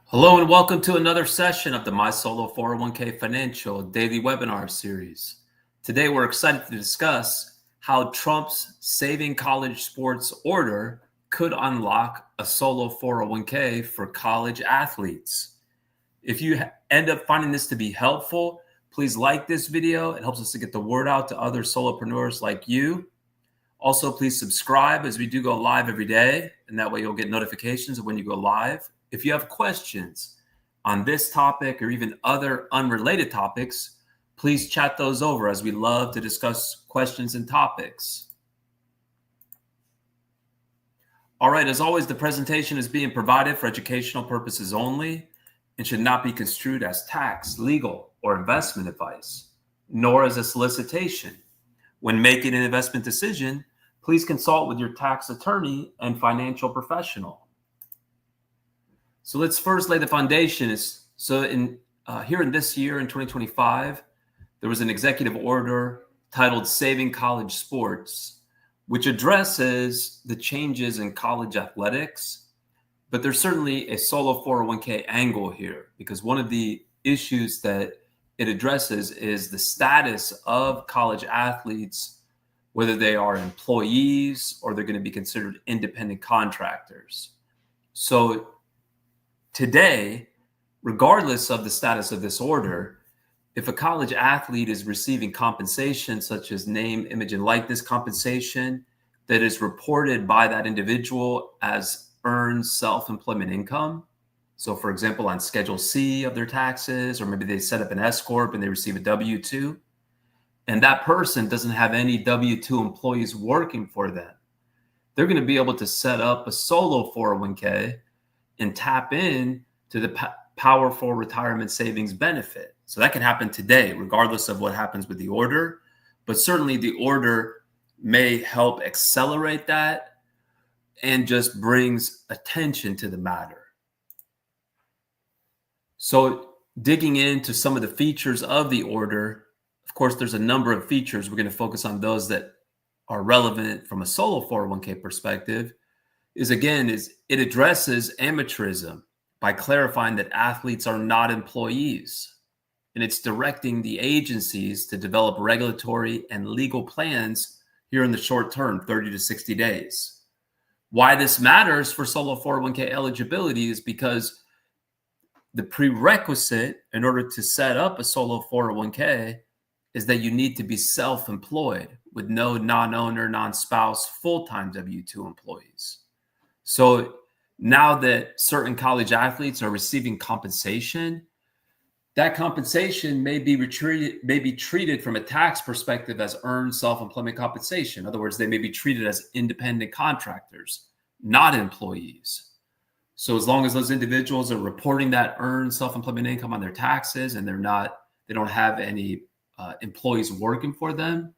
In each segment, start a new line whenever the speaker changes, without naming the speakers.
Hello and welcome to another session of the My Solo 401k Financial Daily Webinar Series. Today we're excited to discuss how Trump's Saving College Sports order could unlock a solo 401k for college athletes. If you end up finding this to be helpful, please like this video. It helps us to get the word out to other solopreneurs like you. Also, please subscribe as we do go live every day, and that way you'll get notifications of when you go live. If you have questions on this topic or even other unrelated topics, please chat those over as we love to discuss questions and topics. All right, as always, the presentation is being provided for educational purposes only and should not be construed as tax, legal, or investment advice, nor as a solicitation. When making an investment decision, please consult with your tax attorney and financial professional. So let's first lay the foundation. Here in this year, in 2025, there was an executive order titled Saving College Sports, which addresses the changes in college athletics. But there's certainly a solo 401k angle here, because one of the issues that it addresses is the status of college athletes, whether they are employees or they're going to be considered independent contractors. So today, regardless of the status of this order, if a college athlete is receiving compensation such as name, image, and likeness compensation that is reported by that individual as earned self-employment income, so for example, on Schedule C of their taxes, or maybe they set up an S Corp and they receive a W-2, and that person doesn't have any W-2 employees working for them, they're going to be able to set up a solo 401k and tap in to the powerful retirement savings benefit. So that can happen today, regardless of what happens with the order. But certainly the order may help accelerate that and just brings attention to the matter. So digging into some of the features of the order, of course, there's a number of features. We're going to focus on those that are relevant from a solo 401k perspective. It addresses amateurism by clarifying that athletes are not employees. And it's directing the agencies to develop regulatory and legal plans here in the short term, 30 to 60 days. Why this matters for solo 401k eligibility is because the prerequisite in order to set up a solo 401k is that you need to be self-employed with no non-owner, non-spouse, full-time W-2 employees. So now that certain college athletes are receiving compensation, that compensation may be treated from a tax perspective as earned self-employment compensation. In other words, they may be treated as independent contractors, not employees. So as long as those individuals are reporting that earned self-employment income on their taxes and they don't have any employees working for them,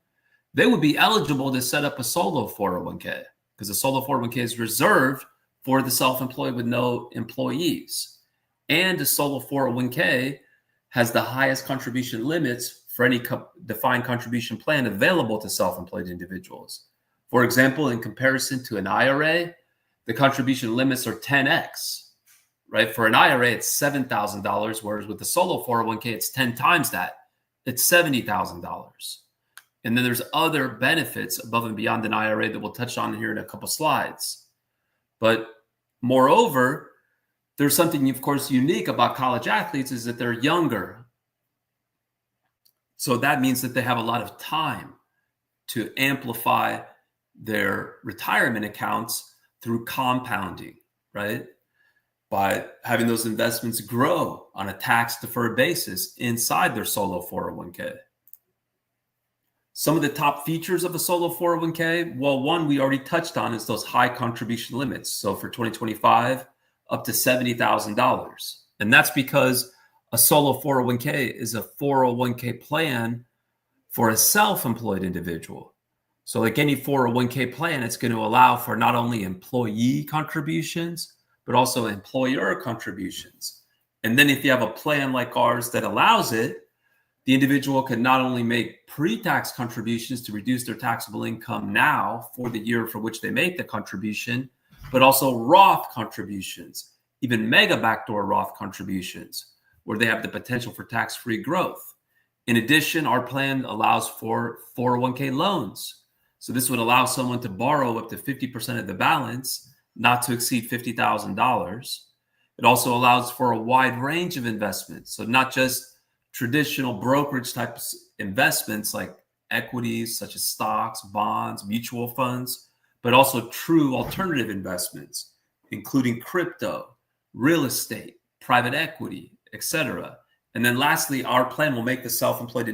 they would be eligible to set up a solo 401k, because a solo 401k is reserved for the self-employed with no employees. And a solo 401k has the highest contribution limits for any defined contribution plan available to self-employed individuals. For example, in comparison to an IRA, the contribution limits are 10x, right? For an IRA, it's $7,000, whereas with the solo 401k, it's 10 times that. It's $70,000. And then there's other benefits above and beyond an IRA that we'll touch on here in a couple slides. But moreover, there's something, of course, unique about college athletes is that they're younger. So that means that they have a lot of time to amplify their retirement accounts through compounding, right? By having those investments grow on a tax-deferred basis inside their solo 401k. Some of the top features of a solo 401k, well, one we already touched on is those high contribution limits. So for 2025, up to $70,000. And that's because a solo 401k is a 401k plan for a self-employed individual. So like any 401k plan, it's going to allow for not only employee contributions, but also employer contributions. And then if you have a plan like ours that allows it, the individual can not only make pre-tax contributions to reduce their taxable income now for the year for which they make the contribution, but also Roth contributions even mega backdoor Roth contributions, where they have the potential for tax-free growth. In addition, our plan allows for 401k loans. So this would allow someone to borrow up to 50% of the balance, not to exceed $50,000. It also allows for a wide range of investments. So not just traditional brokerage types investments like equities, such as stocks, bonds, mutual funds, but also true alternative investments, including crypto, real estate, private equity, etc. And then lastly, our plan will make the self-employed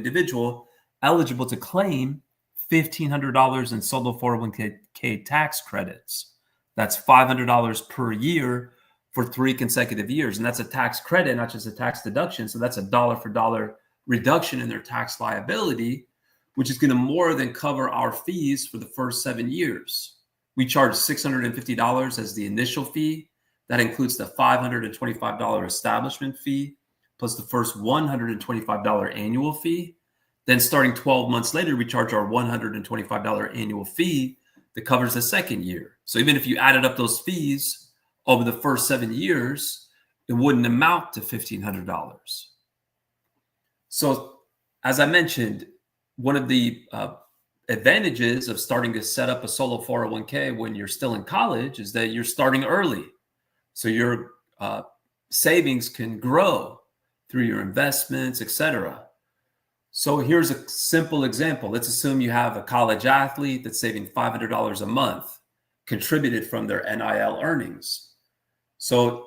eligible to claim $1,500 in solo 401k tax credits. That's $500 per year for 3 consecutive years. And that's a tax credit, not just a tax deduction. So that's a dollar for dollar reduction in their tax liability, which is going to more than cover our fees for the first 7 years. We charge $650 as the initial fee. That includes the $525 establishment fee, plus the first $125 annual fee. Then starting 12 months later, we charge our $125 annual fee that covers the second year. So even if you added up those fees over the first 7 years, it wouldn't amount to $1,500. So as I mentioned, one of the advantages of starting to set up a solo 401k when you're still in college is that you're starting early. So your savings can grow through your investments, etc. So here's a simple example. Let's assume you have a college athlete that's saving $500 a month, contributed from their NIL earnings. So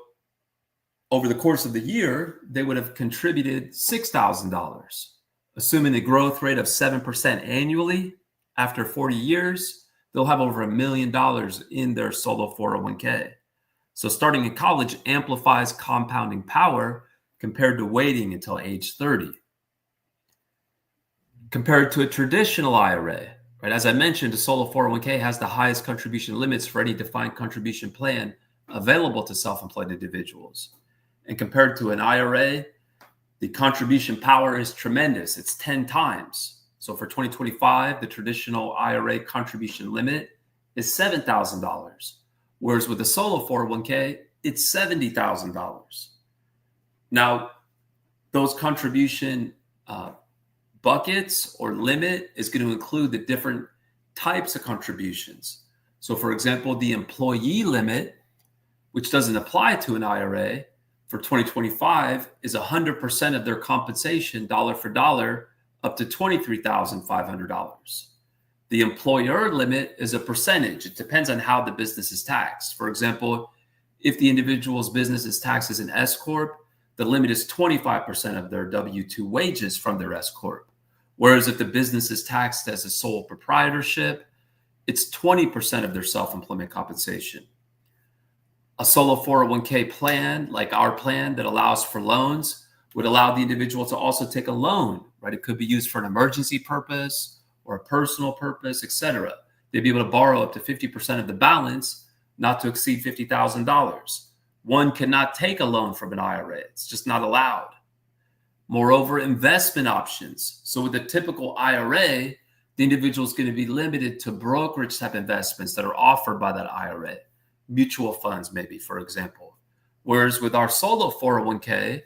over the course of the year, they would have contributed $6,000. Assuming a growth rate of 7% annually, after 40 years, they'll have over $1 million in their solo 401k. So starting in college amplifies compounding power compared to waiting until age 30. Compared to a traditional IRA, right? As I mentioned, a solo 401k has the highest contribution limits for any defined contribution plan available to self-employed individuals. And compared to an IRA, the contribution power is tremendous. It's 10 times. So for 2025, the traditional IRA contribution limit is $7,000. Whereas with the solo 401k, it's $70,000. Now, those contribution buckets or limit is going to include the different types of contributions. So for example, the employee limit, which doesn't apply to an IRA, for 2025 is 100% of their compensation, dollar for dollar, up to $23,500. The employer limit is a percentage. It depends on how the business is taxed. For example, if the individual's business is taxed as an S Corp, the limit is 25% of their W-2 wages from their S Corp. Whereas if the business is taxed as a sole proprietorship, it's 20% of their self-employment compensation. A solo 401k plan, like our plan that allows for loans, would allow the individual to also take a loan, right? It could be used for an emergency purpose or a personal purpose, etc. They'd be able to borrow up to 50% of the balance, not to exceed $50,000. One cannot take a loan from an IRA. It's just not allowed. Moreover, investment options. So with a typical IRA, the individual is going to be limited to brokerage type investments that are offered by that IRA. Mutual funds, maybe, for example. Whereas with our solo 401k,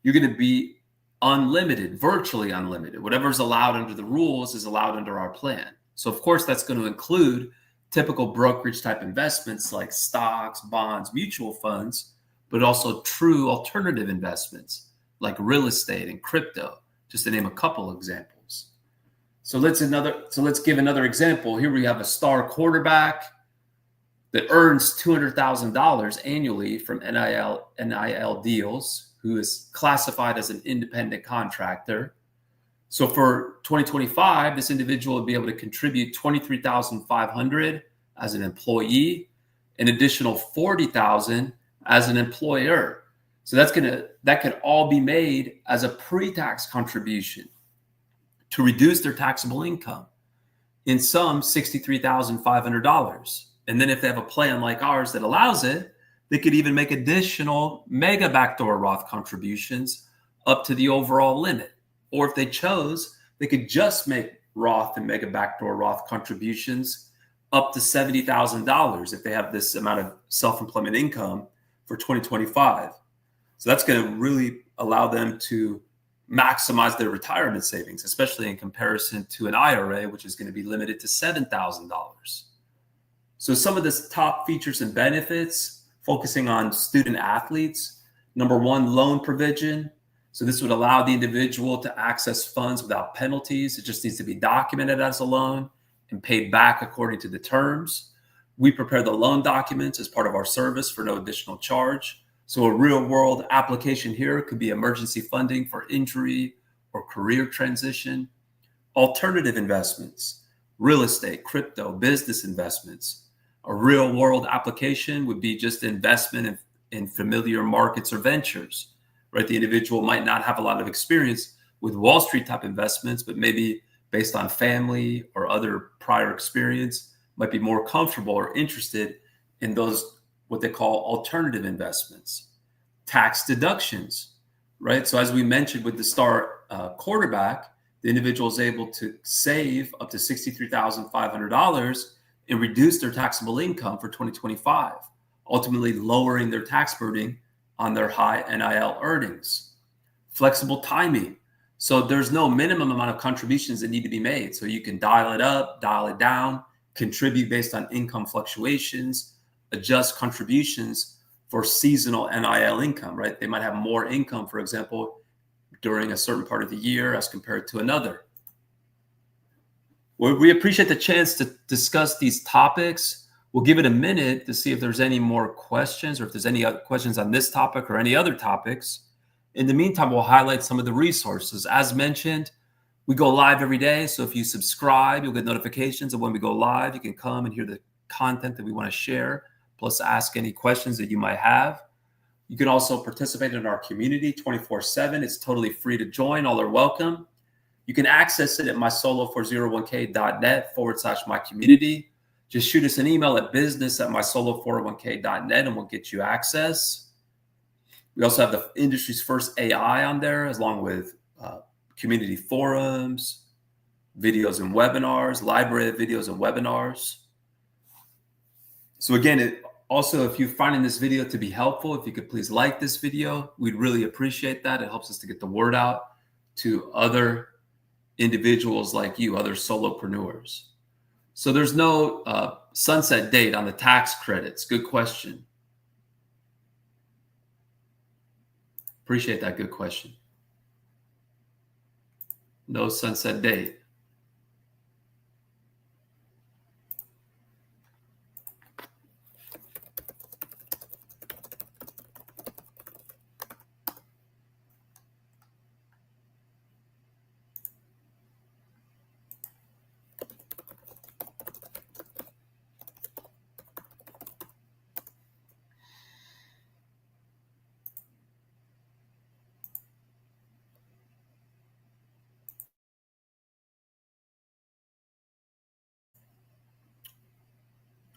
you're going to be unlimited, virtually unlimited. Whatever's allowed under the rules is allowed under our plan. So of course, that's going to include typical brokerage type investments like stocks, bonds, mutual funds, but also true alternative investments like real estate and crypto, just to name a couple examples. So let's give another example. Here we have a star quarterback that earns $200,000 annually from NIL deals, who is classified as an independent contractor. So for 2025, this individual will be able to contribute $23,500 as an employee, an additional $40,000 as an employer. So that could all be made as a pre-tax contribution to reduce their taxable income. In some, $63,500. And then if they have a plan like ours that allows it, they could even make additional mega backdoor Roth contributions up to the overall limit. Or if they chose, they could just make Roth and mega backdoor Roth contributions up to $70,000 if they have this amount of self-employment income for 2025. So that's going to really allow them to maximize their retirement savings, especially in comparison to an IRA, which is going to be limited to $7,000. So some of the top features and benefits, focusing on student athletes. Number one, loan provision. So this would allow the individual to access funds without penalties. It just needs to be documented as a loan and paid back according to the terms. We prepare the loan documents as part of our service for no additional charge. So a real world application here could be emergency funding for injury or career transition. Alternative investments, real estate, crypto, business investments. A real world application would be just investment in familiar markets or ventures, right? The individual might not have a lot of experience with Wall Street type investments, but maybe based on family or other prior experience, might be more comfortable or interested in those, what they call alternative investments. Tax deductions, right? So as we mentioned with the star quarterback, the individual is able to save up to $63,500 and reduce their taxable income for 2025, ultimately lowering their tax burden on their high NIL earnings. Flexible timing. So there's no minimum amount of contributions that need to be made. So you can dial it up, dial it down, contribute based on income fluctuations, adjust contributions for seasonal NIL income, right? They might have more income, for example, during a certain part of the year as compared to another. Well, we appreciate the chance to discuss these topics. We'll give it a minute to see if there's any more questions or if there's any other questions on this topic or any other topics. In the meantime, we'll highlight some of the resources. As mentioned, we go live every day. So if you subscribe, you'll get notifications of when we go live. You can come and hear the content that we want to share, plus ask any questions that you might have. You can also participate in our community 24/7. It's totally free to join. All are welcome. You can access it at mysolo401k.net/my community. Just shoot us an email at business@mysolo401k.net and we'll get you access. We also have the industry's first AI on there, along with community forums, videos and webinars, library of videos and webinars. So again, also, if you're finding this video to be helpful, if you could please like this video, we'd really appreciate that. It helps us to get the word out to other individuals like you, other solopreneurs. So there's no sunset date on the tax credits. Good question. Appreciate that. Good question. No sunset date.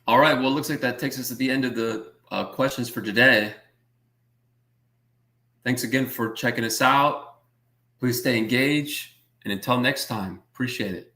All right. Well, it looks like that takes us to the end of the questions for today. Thanks again for checking us out. Please stay engaged. And until next time, appreciate it.